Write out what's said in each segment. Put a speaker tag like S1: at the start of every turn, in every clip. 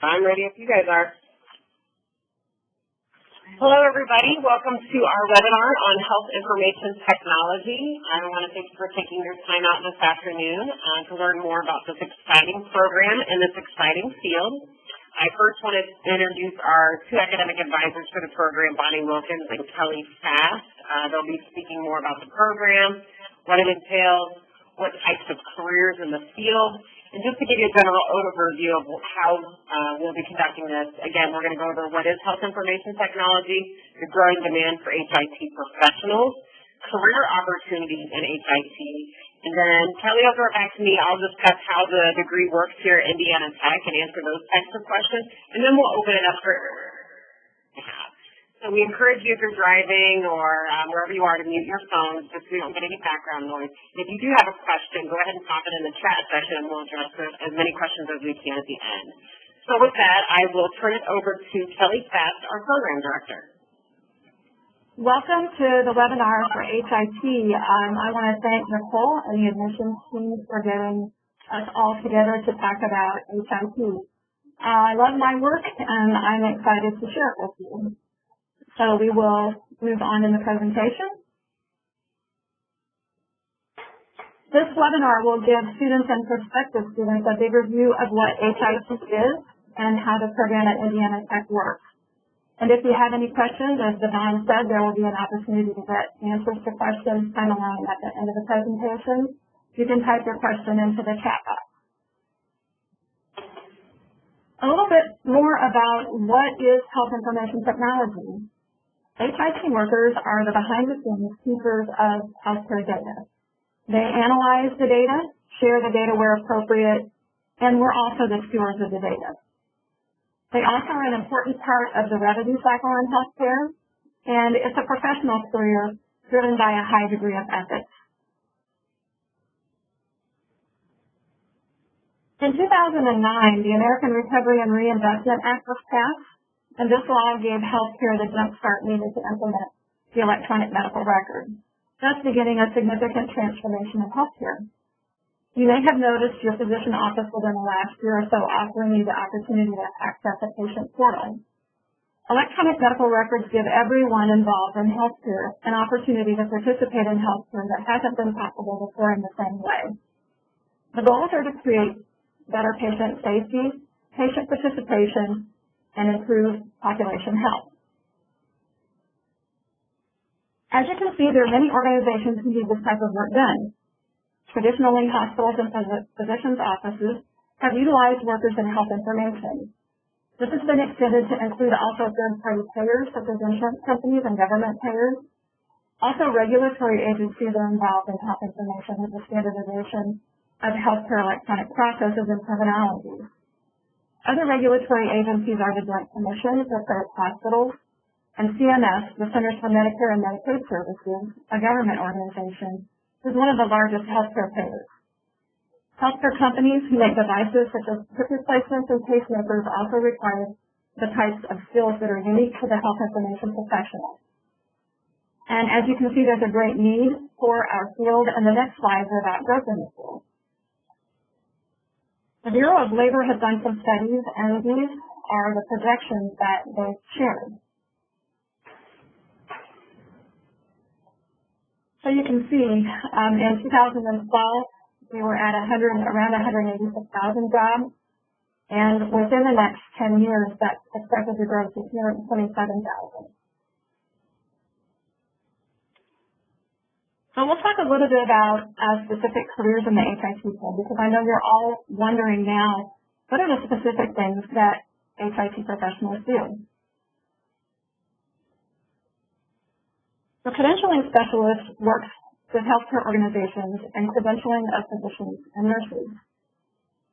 S1: I'm ready if you guys are. Hello, everybody. Welcome to our webinar on health information technology. I want to thank you for taking your time out this afternoon to learn more about this exciting program and this exciting field. I first want to introduce our two academic advisors for the program, Bonnie Wilkins and Kelly Fast. They'll be speaking more about the program, what it entails, what types of careers in the field, and just to give you a general overview of how we'll be conducting this. Again, we're going to go over what is health information technology, the growing demand for HIT professionals, career opportunities in HIT, and then Kelly will throw it back to me. I'll discuss how the degree works here at Indiana Tech and answer those types of questions, and then we'll open it up for So we encourage you if you're driving or wherever you are to mute your phones just so you don't get any background noise. If you do have a question, go ahead and pop it in the chat section and we'll address as many questions as we can at the end. So with that, I will turn it over to Kelly Fast, our program director.
S2: Welcome to the webinar for HIT. I want to thank Nicole and the admissions team for getting us all together to talk about HIT. I love my work and I'm excited to share it with you. So we will move on in the presentation. This webinar will give students and prospective students a bigger view of what HIT is and how the program at Indiana Tech works. And if you have any questions, as Devon said, there will be an opportunity to get answers to questions time along at the end of the presentation. You can type your question into the chat box. A little bit more about what is health information technology. HIT workers are the behind-the-scenes keepers of healthcare data. They analyze the data, share the data where appropriate, and we're also the stewards of the data. They also are an important part of the revenue cycle in healthcare, and it's a professional career driven by a high degree of ethics. In 2009, the American Recovery and Reinvestment Act was passed, and this law gave healthcare the jumpstart needed to implement the electronic medical record, thus beginning a significant transformation in healthcare. You may have noticed your physician office within the last year or so offering you the opportunity to access a patient portal. Electronic medical records give everyone involved in healthcare an opportunity to participate in healthcare that hasn't been possible before in the same way. The goals are to create better patient safety, patient participation, and improve population health. As you can see, there are many organizations who need this type of work done. Traditionally, hospitals and physicians' offices have utilized workers in health information. This has been extended to include also third-party payers, such as insurance companies and government payers. Also, regulatory agencies are involved in health information with the standardization of healthcare electronic processes and terminologies. Other regulatory agencies are the Joint Commission for Private Hospitals and CMS, the Centers for Medicare and Medicaid Services, a government organization, is one of the largest healthcare payers. Healthcare companies who make devices such as hip replacements and pacemakers also require the types of skills that are unique to the health information professional. And as you can see, there's a great need for our field, and the next slides are about growth in the field. The Bureau of Labor has done some studies, and these are the projections that they've shared. So you can see, in 2012, we were at around 186,000 jobs, and within the next 10 years, that's expected to grow to 227,000. So we'll talk a little bit about specific careers in the HIT field, because I know you're all wondering now, what are the specific things that HIT professionals do? The credentialing specialist works with healthcare organizations and credentialing of physicians and nurses.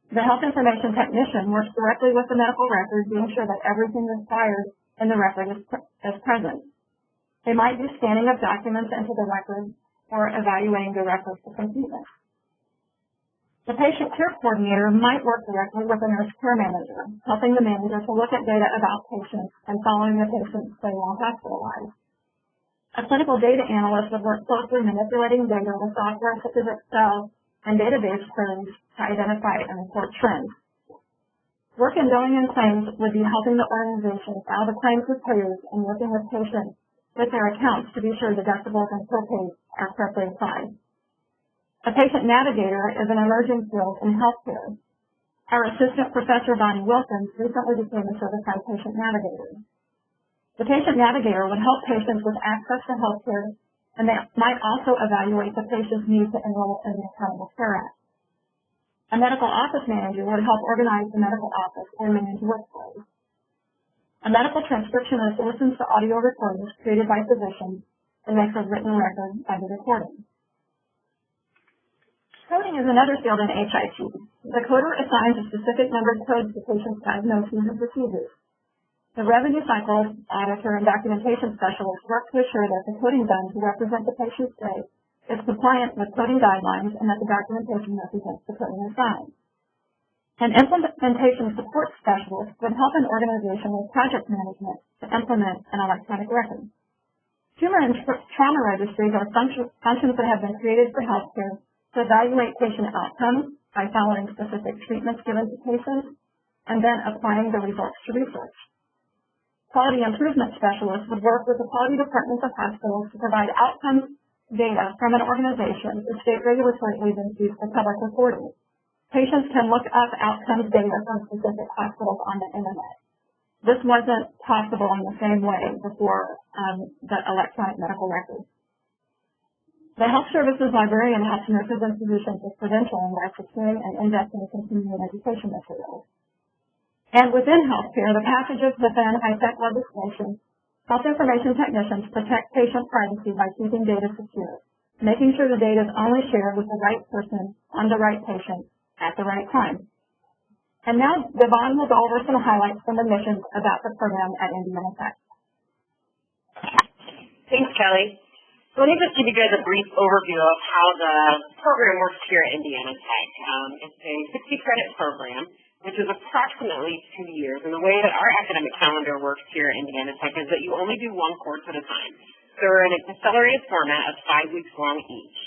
S2: The health information technician works directly with the medical record to ensure that everything required in the record is present. They might do scanning of documents into the record or evaluating the records for completeness. The patient care coordinator might work directly with a nurse care manager, helping the manager to look at data about patients and following the patient stay while hospitalized. A clinical data analyst would work closely manipulating data with software such as Excel and database queries to identify and report trends. Work in billing and claims would be helping the organization file the claims with payers and working with patients with their accounts to be sure deductibles and co-pays are correctly applied. A patient navigator is an emerging field in healthcare. Our assistant professor, Bonnie Wilkins, recently became a certified patient navigator. The patient navigator would help patients with access to healthcare, and they might also evaluate the patient's need to enroll in the Affordable Care Act. A medical office manager would help organize the medical office and manage workflows. A medical transcriptionist listens to audio recordings created by physicians and makes a written record of the recording. Coding is another field in HIT. The coder assigns a specific numbered code to patients' diagnoses and procedures. The revenue cycle auditor and documentation specialist work to assure that the coding done to represent the patient's day is compliant with coding guidelines and that the documentation represents the coding assigned. An implementation support specialist would help an organization with project management to implement an electronic record. Tumor and trauma registries are functions that have been created for healthcare to evaluate patient outcomes by following specific treatments given to patients and then applying the results to research. Quality improvement specialists would work with the quality departments of hospitals to provide outcomes data from an organization with state regulatory agencies for public reporting. Patients can look up outcomes data from specific hospitals on the internet. This wasn't possible in the same way before the electronic medical records. The health services librarian helps nurses and physicians with credentialing by securing and indexing continuing education materials. And within healthcare, the passages within high-tech legislation health information technicians protect patient privacy by keeping data secure, making sure the data is only shared with the right person on the right patient at the right time. And now Devon will go over some highlights from the missions about the program at Indiana Tech.
S1: Thanks, Kelly. So let me just give you guys a brief overview of how the program works here at Indiana Tech. It's a 60-credit program, which is approximately 2 years. And the way that our academic calendar works here at Indiana Tech is that you only do one course at a time. So we're in an accelerated format of 5 weeks long each.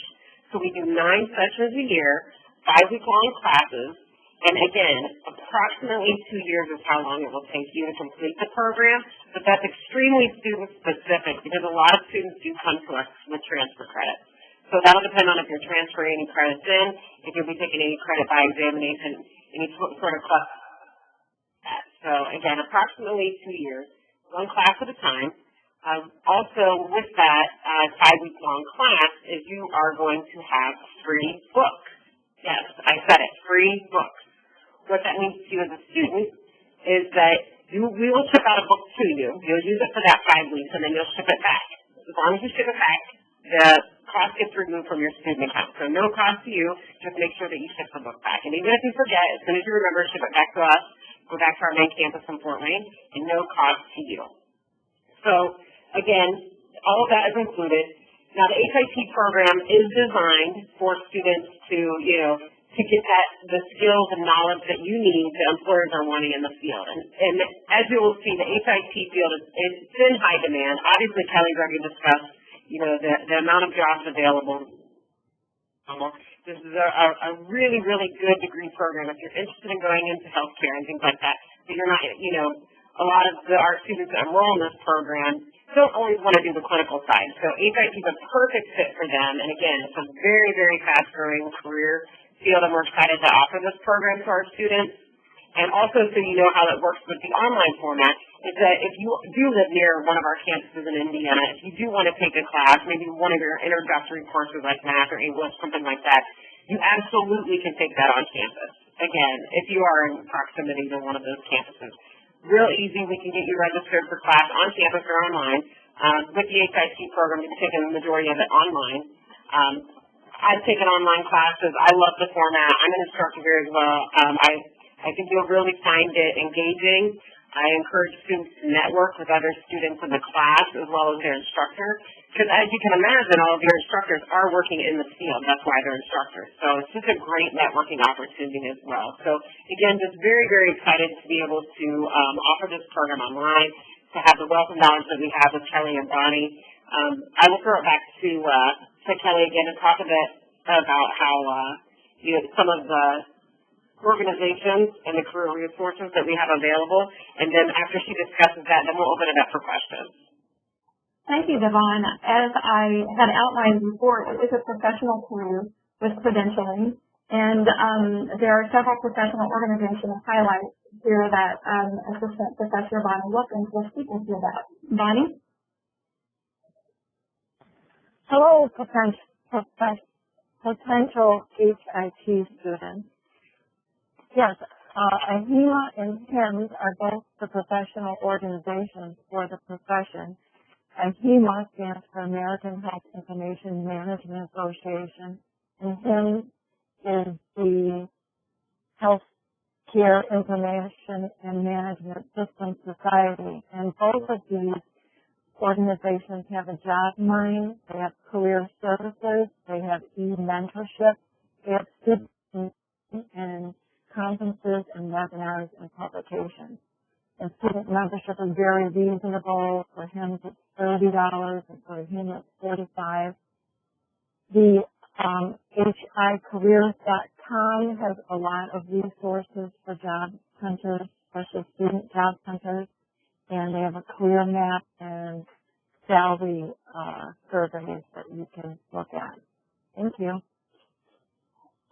S1: So we do 9 sessions a year, 5-week-long classes, and again, approximately 2 years is how long it will take you to complete the program, but that's extremely student-specific because a lot of students do come to us with transfer credits. So that'll depend on if you're transferring any credits in, if you'll be taking any credit by examination, any sort of class. So again, approximately 2 years, one class at a time. Also with that 5-week-long class is you are going to have free books. Yes, I said it, free books. What that means to you as a student is that we will ship out a book to you. You'll use it for that 5 weeks, and then you'll ship it back. As long as you ship it back, the cost gets removed from your student account. So no cost to you, just make sure that you ship the book back. And even if you forget, as soon as you remember, ship it back to us, go back to our main campus in Fort Wayne, and no cost to you. So again, all of that is included. Now the HIT program is designed for students to, to get the skills and knowledge that you need that employers are wanting in the field. And as you will see, the HIT field is in high demand. Obviously, Kelly's already discussed, the amount of jobs available. This is a really, really good degree program if you're interested in going into healthcare and things like that. But you're not, a lot of our students that enroll in this program don't always want to do the clinical side. So HIT is a perfect fit for them. And again, it's a very, very fast-growing career field, and we're excited to offer this program to our students. And also, so you know how it works with the online format, is that if you do live near one of our campuses in Indiana, if you do want to take a class, maybe one of your introductory courses like math or English, something like that, you absolutely can take that on campus. Again, if you are in proximity to one of those campuses. Real easy, we can get you registered for class on campus or online. With the HIT program, you can take the majority of it online. I've taken online classes. I love the format. I'm an instructor here as well. I think you'll really find it engaging. I encourage students to network with other students in the class as well as their instructor. Because as you can imagine, all of your instructors are working in the field. That's why they're instructors. So it's just a great networking opportunity as well. So again, just very, very excited to be able to offer this program online, to have the wealth of knowledge that we have with Kelly and Bonnie. I will throw it back to Kelly again and talk a bit about how some of the organizations and the career resources that we have available. And then after she discusses that, then we'll open it up for questions.
S2: Thank you, Devon. As I had outlined before, it is a professional career with credentialing, and there are several professional organizational highlights here that Assistant Professor Bonnie Wilkins will speak with you about. Bonnie?
S3: Hello, potential HIT students. Yes, AHIMA and HIMSS are both the professional organizations for the profession. AHIMA stands for American Health Information Management Association, and HIMSS is the Health Care Information and Management Systems Society. And both of these organizations have a job mind, they have career services, they have e-mentorship, they have student and conferences and webinars and publications. And student membership is very reasonable. For him, it's $30, and for him, it's $45. The HIcareers.com has a lot of resources for job hunters, especially student job hunters, and they have a career map and salary surveys that you can look at. Thank you.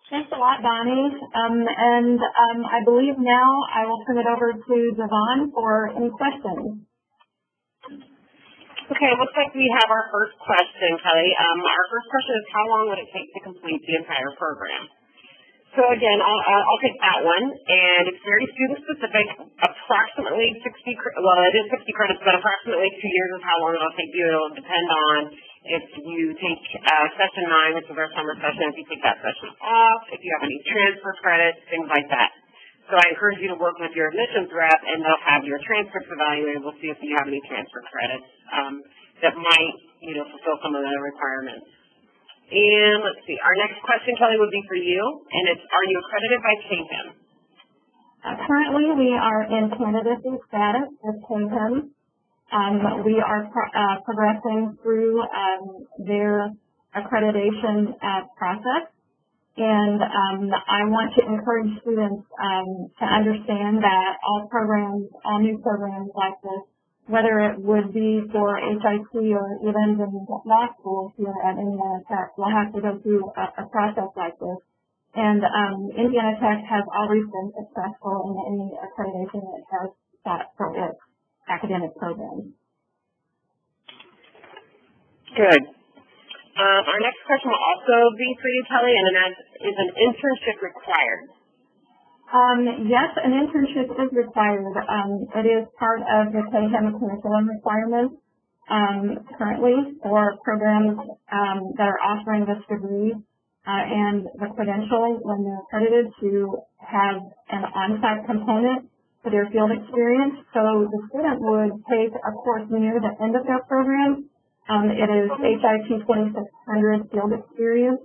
S2: Thanks a lot, Bonnie. I believe now I will turn it over to Devon for any questions.
S1: Okay, looks like we have our first question, Kelly. Our first question is, how long would it take to complete the entire program? So again, I'll take that one, and it's very student-specific. Approximately 60, well, it is 60 credits, but approximately 2 years is how long it'll take you. It'll depend on if you take session 9, which is our summer session, if you take that session off, if you have any transfer credits, things like that. So I encourage you to work with your admissions rep, and they'll have your transcripts evaluated. We'll see if you have any transfer credits that might, fulfill some of the requirements. And let's see, our next question, Kelly, would be for you, and it's, are you accredited by CAHIM?
S2: Currently, we are in candidacy status with CAHIM. We are progressing through their accreditation process, and I want to encourage students to understand that all new programs like this, whether it would be for HIT or even in law school here at Indiana Tech, will have to go through a process like this. And Indiana Tech has always been successful in any accreditation it has sought for its academic programs.
S1: Good. Our next question will also be for you, Kelly, and that is an internship required?
S2: Yes, an internship is required. It is part of the CAHIM curriculum requirements currently for programs that are offering this degree and the credential when they're accredited to have an on-site component to their field experience. So the student would take a course near the end of their program. It is HIT 2600 field experience.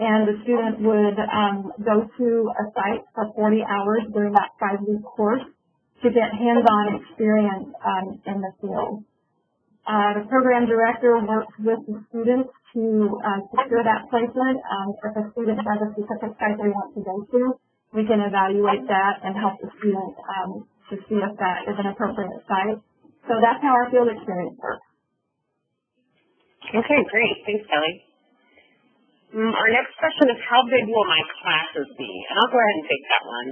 S2: And the student would go to a site for 40 hours during that 5-week course to get hands-on experience in the field. The program director works with the students to secure that placement. If a student has a specific site they want to go to, we can evaluate that and help the student to see if that is an appropriate site. So that's how our field experience works.
S1: Okay, great. Thanks, Kelly. Our next question is, how big will my classes be? And I'll go ahead and take that one.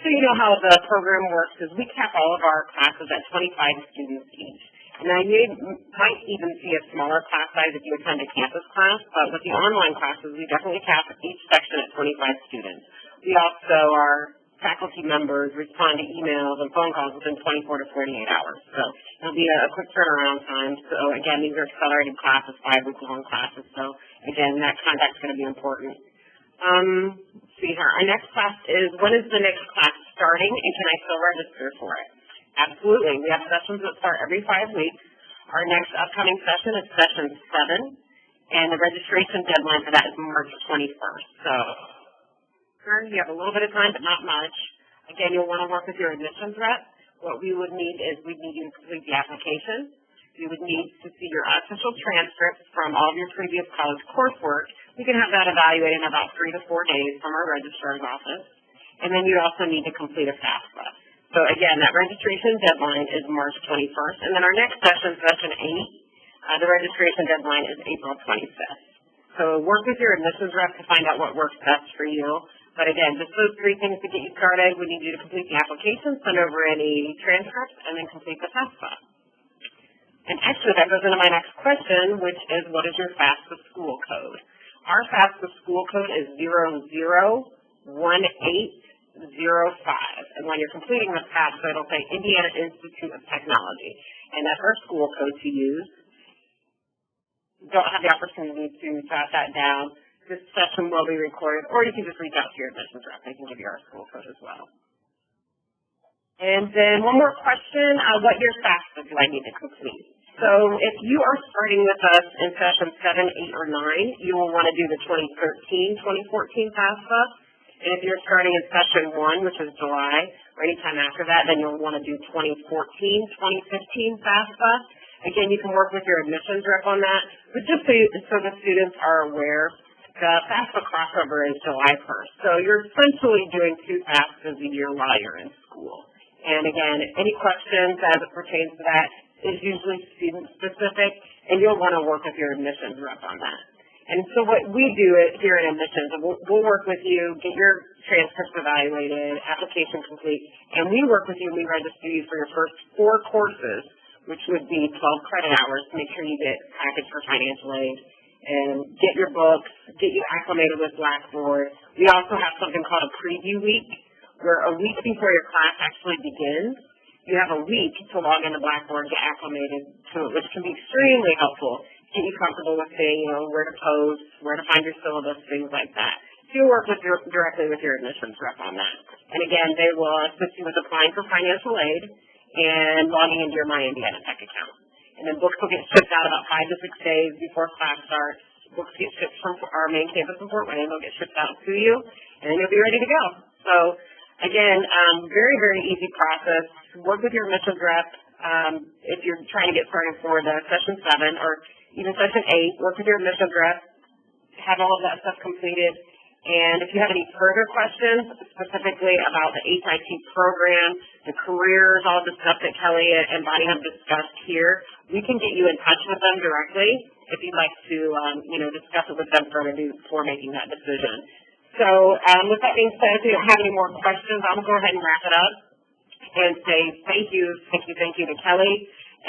S1: So you know how the program works is we cap all of our classes at 25 students each. And now you might even see a smaller class size if you attend a campus class, but with the online classes, we definitely cap each section at 25 students. We also, our faculty members respond to emails and phone calls within 24 to 48 hours. So it'll be a quick turnaround time. So again, these are accelerated classes, 5-week-long classes. So again, that contact's going to be important. Let's see here. Our next class is, when is the next class starting, and can I still register for it? Absolutely. We have sessions that start every 5 weeks. Our next upcoming session is session 7, and the registration deadline for that is March 21st. So you have a little bit of time, but not much. Again, you'll want to work with your admissions rep. What we would need is we'd need you to complete the application. We would need to see your official transcripts from all of your previous college coursework. We can have that evaluated in about 3 to 4 days from our registrar's office. and then you also need to complete a FAFSA. So again, that registration deadline is March 21st, and then our next session, session 8, the registration deadline is April 25th. So work with your admissions rep to find out what works best for you. But again, just those 3 things to get you started. We need you to complete the application, send over any transcripts, and then complete the FAFSA. And actually, that goes into my next question, which is, what is your FAFSA school code? Our FAFSA school code is 001805. And when you're completing the FAFSA, it'll say Indiana Institute of Technology. And that's our school code to use. Don't have the opportunity to jot that down. This session will be recorded, or you can just reach out to your admissions rep. They can give you our school code as well. And then one more question, what year's FAFSA do I need to complete? So if you are starting with us in session 7, 8, or 9, you will want to do the 2013-2014 FAFSA. And if you're starting in session 1, which is July, or anytime after that, then you'll want to do 2014-2015 FAFSA. Again, you can work with your admissions rep on that. But just so the students are aware, the FAFSA crossover is July 1st. So you're essentially doing 2 FAFSAs a year while you're in school. And again, any questions as it pertains to that is usually student-specific, and you'll want to work with your admissions rep on that. And so what we do here at admissions, we'll work with you, get your transcripts evaluated, application complete, and we work with you and we register you for your first 4 courses, which would be 12 credit hours to make sure you get packaged for financial aid and get your books, get you acclimated with Blackboard. We also have something called a preview week, where a week before your class actually begins, you have a week to log into Blackboard, get acclimated to it, which can be extremely helpful, get you comfortable with saying, where to post, where to find your syllabus, things like that. So you'll work directly with your admissions rep on that. And again, they will assist you with applying for financial aid and logging into your My Indiana Tech account. And then books will get shipped out about 5 to 6 days before class starts. Books get shipped from our main campus in Fort Wayne. They'll get shipped out to you, and then you'll be ready to go. So again, very, very easy process. Work with your admissions rep. If you're trying to get started for the session 7 or even session 8, work with your admissions rep, have all of that stuff completed. And if you have any further questions, specifically about the HIT program, the careers, all the stuff that Kelly and Bonnie have discussed here, we can get you in touch with them directly if you'd like to, discuss it with them further before making that decision. So with that being said, if you don't have any more questions, I'm going to go ahead and wrap it up and say thank you to Kelly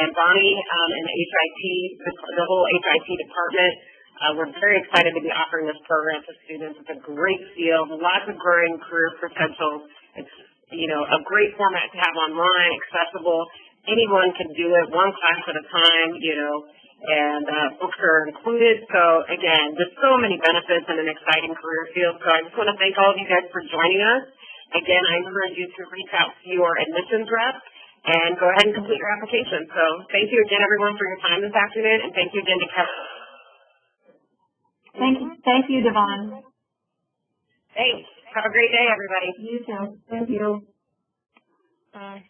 S1: and Bonnie and the HIT, the whole HIT department. We're very excited to be offering this program to students. It's a great field, lots of growing career potential. It's, a great format to have online, accessible. Anyone can do it, one class at a time, and books are included. So, again, there's so many benefits in an exciting career field. So I just want to thank all of you guys for joining us. Again, I encourage you to reach out to your admissions rep and go ahead and complete your application. So thank you again, everyone, for your time this afternoon, and thank you again to Kevin.
S2: Thank you, Devon.
S1: Thanks. Have a great day, everybody.
S2: You too. Thank you.
S3: Bye.